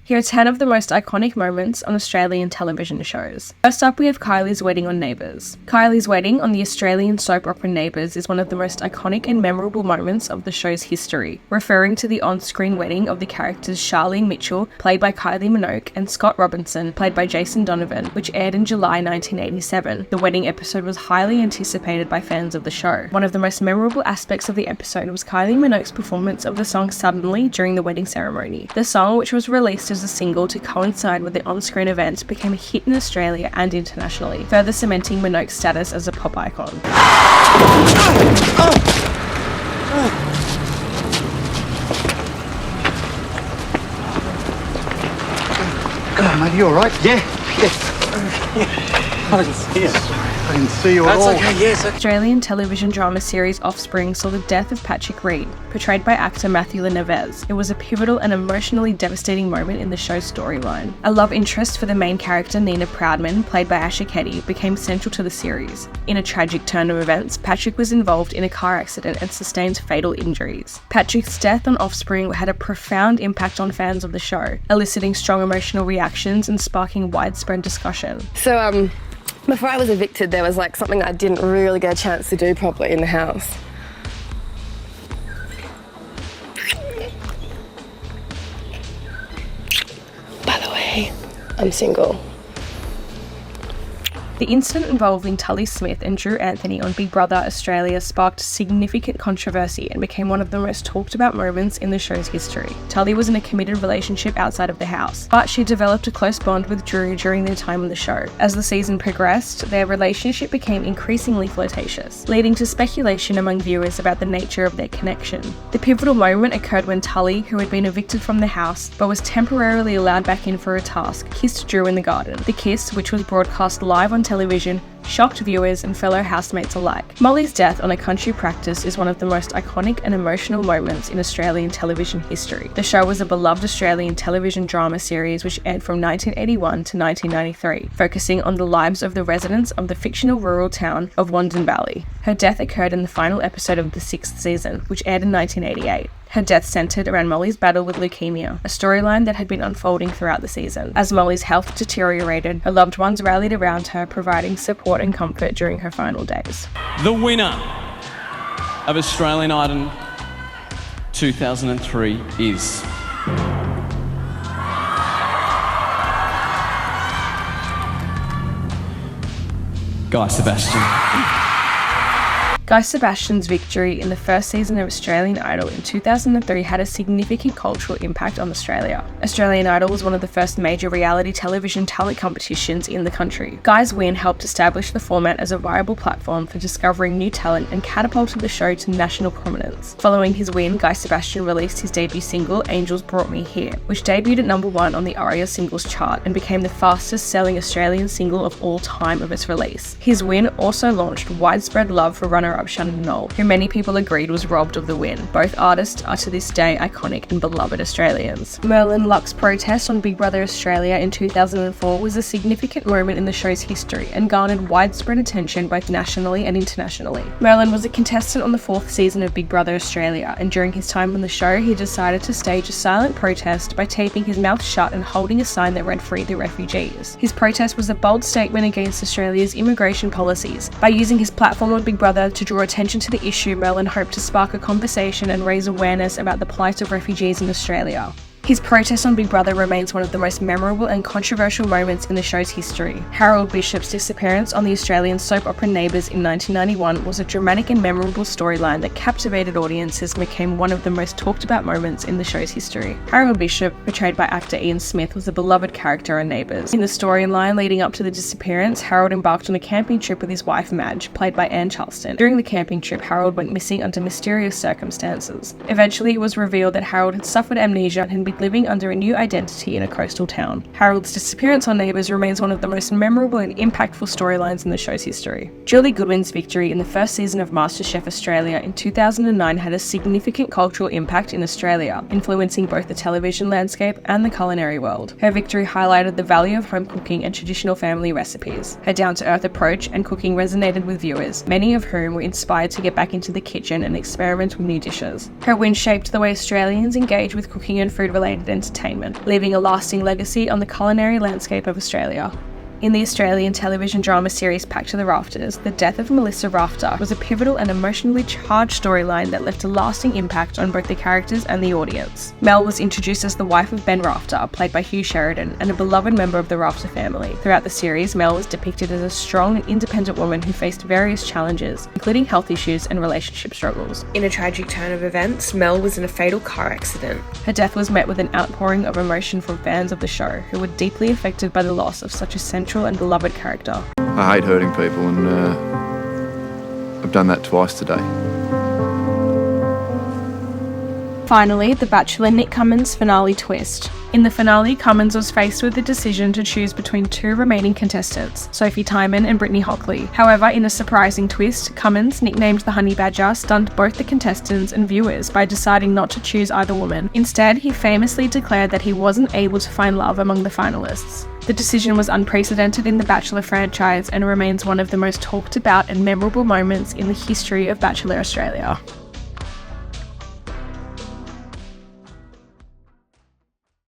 Here are 10 of the most iconic moments on Australian television shows. First up, we have Kylie's wedding on Neighbours. Kylie's wedding on the Australian soap opera Neighbours is one of the most iconic and memorable moments of the show's history, referring to the on-screen wedding of the characters Charlene Mitchell, played by Kylie Minogue, and Scott Robinson, played by Jason Donovan, which aired in July 1987. The wedding episode was highly anticipated by fans of the show. One of the most memorable aspects of the episode was Kylie Minogue's performance of the song Suddenly during the wedding ceremony. The song, which was released as a single to coincide with the on-screen event, became a hit in Australia and internationally, further cementing Minogue's status as a pop icon. Come on, mate, you alright? Yeah. I didn't see it. I didn't see you at all. That's okay, yes. Australian television drama series Offspring saw the death of Patrick Reed, portrayed by actor Matthew Neves. It was a pivotal and emotionally devastating moment in the show's storyline. A love interest for the main character Nina Proudman, played by Asha Keddy, became central to the series. In a tragic turn of events, Patrick was involved in a car accident and sustained fatal injuries. Patrick's death on Offspring had a profound impact on fans of the show, eliciting strong emotional reactions and sparking widespread discussion. So, before I was evicted, there was something I didn't really get a chance to do properly in the house. By the way, I'm single. The incident involving Tully Smith and Drew Anthony on Big Brother Australia sparked significant controversy and became one of the most talked about moments in the show's history. Tully was in a committed relationship outside of the house, but she developed a close bond with Drew during their time on the show. As the season progressed, their relationship became increasingly flirtatious, leading to speculation among viewers about the nature of their connection. The pivotal moment occurred when Tully, who had been evicted from the house but was temporarily allowed back in for a task, kissed Drew in the garden. The kiss, which was broadcast live on television, shocked viewers and fellow housemates alike. Molly's death on a country practice is one of the most iconic and emotional moments in Australian television history. The show was a beloved Australian television drama series which aired from 1981 to 1993, focusing on the lives of the residents of the fictional rural town of Wandon Valley. Her death occurred in the final episode of the 6th season, which aired in 1988. Her death centered around Molly's battle with leukemia, a storyline that had been unfolding throughout the season. As Molly's health deteriorated, her loved ones rallied around her, providing support and comfort during her final days. The winner of Australian Idol 2003 is... Guy Sebastian. Guy Sebastian's victory in the first season of Australian Idol in 2003 had a significant cultural impact on Australia. Australian Idol was one of the first major reality television talent competitions in the country. Guy's win helped establish the format as a viable platform for discovering new talent and catapulted the show to national prominence. Following his win, Guy Sebastian released his debut single, Angels Brought Me Here, which debuted at number 1 on the ARIA singles chart and became the fastest selling Australian single of all time of its release. His win also launched widespread love for runner-up Shannon Knoll, who many people agreed was robbed of the win. Both artists are to this day iconic and beloved Australians. Merlin Luck's protest on Big Brother Australia in 2004 was a significant moment in the show's history and garnered widespread attention both nationally and internationally. Merlin was a contestant on the 4th season of Big Brother Australia, and during his time on the show he decided to stage a silent protest by taping his mouth shut and holding a sign that read "Free the Refugees." His protest was a bold statement against Australia's immigration policies. By using his platform on Big Brother to draw attention to the issue, Merlin hoped to spark a conversation and raise awareness about the plight of refugees in Australia. His protest on Big Brother remains one of the most memorable and controversial moments in the show's history. Harold Bishop's disappearance on the Australian soap opera Neighbours in 1991 was a dramatic and memorable storyline that captivated audiences and became one of the most talked about moments in the show's history. Harold Bishop, portrayed by actor Ian Smith, was a beloved character on Neighbours. In the storyline leading up to the disappearance, Harold embarked on a camping trip with his wife Madge, played by Anne Charleston. During the camping trip, Harold went missing under mysterious circumstances. Eventually, it was revealed that Harold had suffered amnesia and had been living under a new identity in a coastal town. Harold's disappearance on Neighbours remains one of the most memorable and impactful storylines in the show's history. Julie Goodwin's victory in the first season of MasterChef Australia in 2009 had a significant cultural impact in Australia, influencing both the television landscape and the culinary world. Her victory highlighted the value of home cooking and traditional family recipes. Her down-to-earth approach and cooking resonated with viewers, many of whom were inspired to get back into the kitchen and experiment with new dishes. Her win shaped the way Australians engage with cooking and food food-related entertainment, leaving a lasting legacy on the culinary landscape of Australia. In the Australian television drama series Packed to the Rafters, the death of Melissa Rafter was a pivotal and emotionally charged storyline that left a lasting impact on both the characters and the audience. Mel was introduced as the wife of Ben Rafter, played by Hugh Sheridan, and a beloved member of the Rafter family. Throughout the series, Mel was depicted as a strong and independent woman who faced various challenges, including health issues and relationship struggles. In a tragic turn of events, Mel was in a fatal car accident. Her death was met with an outpouring of emotion from fans of the show, who were deeply affected by the loss of such a central and beloved character. I hate hurting people, and I've done that twice today. Finally, The Bachelor Nick Cummins finale twist. In the finale, Cummins was faced with the decision to choose between two remaining contestants, Sophie Timon and Brittany Hockley. However, in a surprising twist, Cummins, nicknamed the Honey Badger, stunned both the contestants and viewers by deciding not to choose either woman. Instead, he famously declared that he wasn't able to find love among the finalists. The decision was unprecedented in the Bachelor franchise and remains one of the most talked about and memorable moments in the history of Bachelor Australia.